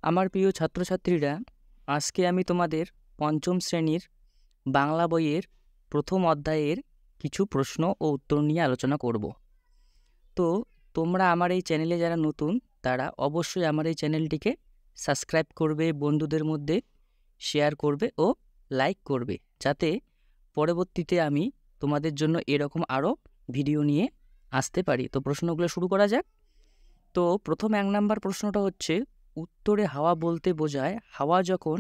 আমার প্রিয় ছাত্রছাত্রীরা, আজকে আমি তোমাদের পঞ্চম শ্রেণীর বাংলা বইয়ের প্রথম অধ্যায়ের কিছু প্রশ্ন ও উত্তর নিয়ে আলোচনা করব। তো তোমরা আমার এই চ্যানেলে যারা নতুন তারা অবশ্যই আমার এই চ্যানেলটিকে সাবস্ক্রাইব করবে, বন্ধুদের মধ্যে শেয়ার করবে ও লাইক করবে, যাতে পরবর্তীতে আমি তোমাদের জন্য এরকম আরও ভিডিও নিয়ে আসতে পারি। তো প্রশ্নগুলো শুরু করা যাক। তো প্রথম 1 নাম্বার প্রশ্নটা হচ্ছে, উত্তরে হাওয়া বলতে বোঝায় হাওয়া যখন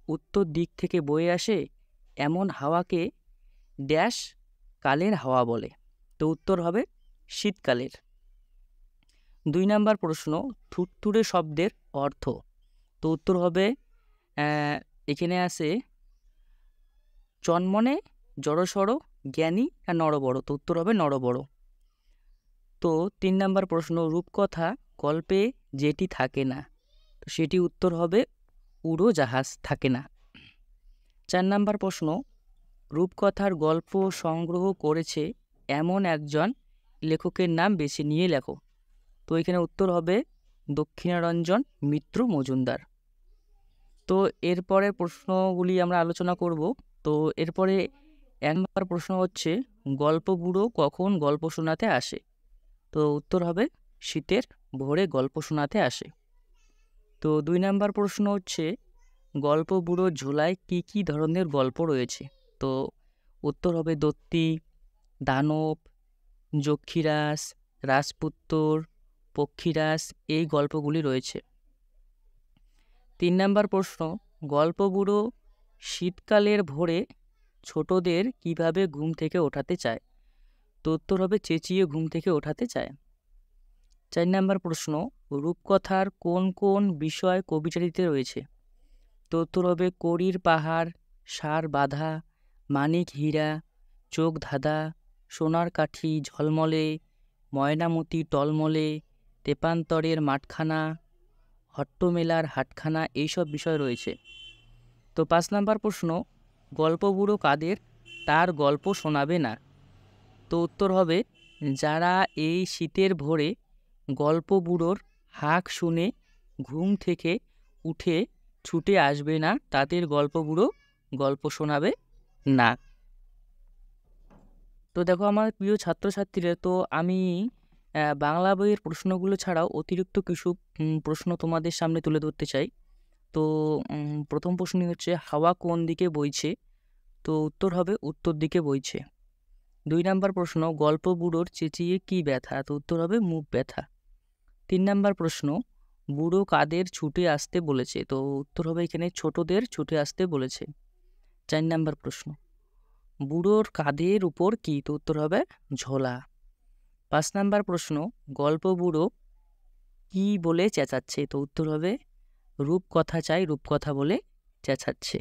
উত্তর দিক থেকে বয়ে আসে এমন হাওয়াকে ড্যাশ কালের হাওয়া বলে। তো উত্তর হবে শীতকালের। 2 নাম্বার প্রশ্ন, থুরথুরে শব্দের অর্থ। তো উত্তর হবে এখানে আছে চনমনে, জড়সড়, জ্ঞানী আর নরবড়। তো উত্তর হবে নরবড়। তো 3 নাম্বার প্রশ্ন, রূপকথা গল্পে যেটি থাকে না, তো সেটি উত্তর হবে উড়োজাহাজ থাকে না। 4 নাম্বার প্রশ্ন, রূপকথার গল্প সংগ্রহ করেছে এমন একজন লেখকের নাম বেছে নিয়ে লেখো। তো এখানে উত্তর হবে দক্ষিণারঞ্জন মিত্র মজুমদার। তো এরপরের প্রশ্নগুলি আমরা আলোচনা করব। তো এরপরে 1 নাম্বার প্রশ্ন হচ্ছে, গল্প বুড়ো কখন গল্প শোনাতে আসে। তো উত্তর হবে শীতের ভোরে গল্প শোনাতে আসে। তো 2 নাম্বার প্রশ্ন হচ্ছে, গল্প বুড়ো ঝোলায় কি কি ধরনের গল্প রয়েছে। তো উত্তর হবে দত্তি, দানব, যক্ষীরাস, রাজপুত্তর, পক্ষীরাস, এই গল্পগুলি রয়েছে। 3 নাম্বার প্রশ্ন, গল্প বুড়ো শীতকালের ভোরে ছোটদের কিভাবে ঘুম থেকে ওঠাতে চায়। তো উত্তর হবে চেঁচিয়ে ঘুম থেকে ওঠাতে চায়। 4 নাম্বার প্রশ্ন, রূপকথার কোন কোন বিষয় কবিতাটিতে রয়েছে। তো উত্তর হবে কড়ির পাহাড়, সার বাঁধা, মানিক হীরা, চোখ ধাঁধা, সোনার কাঠি ঝলমলে, ময়নামতি টলমলে, তেপান্তরের মাঠখানা, হট্টমেলার হাটখানা, এইসব বিষয় রয়েছে। তো 5 নাম্বার প্রশ্ন, গল্প বুড়ো কাদের তার গল্প শোনাবে না। তো উত্তর হবে যারা এই শীতের ভোরে গল্প বুড়োর হাঁক শুনে ঘুম থেকে উঠে ছুটে আসবে না, তাদের গল্প বুড়ো গল্প শোনাবে না। তো দেখো আমার প্রিয় ছাত্রছাত্রীরা, তো আমি বাংলা বইয়ের প্রশ্নগুলো ছাড়াও অতিরিক্ত কিছু প্রশ্ন তোমাদের সামনে তুলে ধরতে চাই। তো প্রথম প্রশ্নই হচ্ছে, হাওয়া কোন দিকে বইছে। তো উত্তর হবে উত্তর দিকে বইছে। 2 নাম্বার প্রশ্ন, গল্প বুড়োর চেঁচিয়ে কি ব্যথা। তো উত্তর হবে মুখ ব্যথা। 3 নাম্বার প্রশ্ন, বুড়ো কাদের ছুটে আসতে বলেছে। তো উত্তর হবে এখানে ছোটদের ছুটে আসতে বলেছে। 4 নাম্বার প্রশ্ন, বুড়োর কাঁধের উপর কি। তো উত্তর হবে ঝোলা। 5 নাম্বার প্রশ্ন, গল্প বুড়ো কি বলে চেঁচাচ্ছে। তো উত্তর হবে রূপকথা চাই, রূপকথা বলে চেঁচাচ্ছে।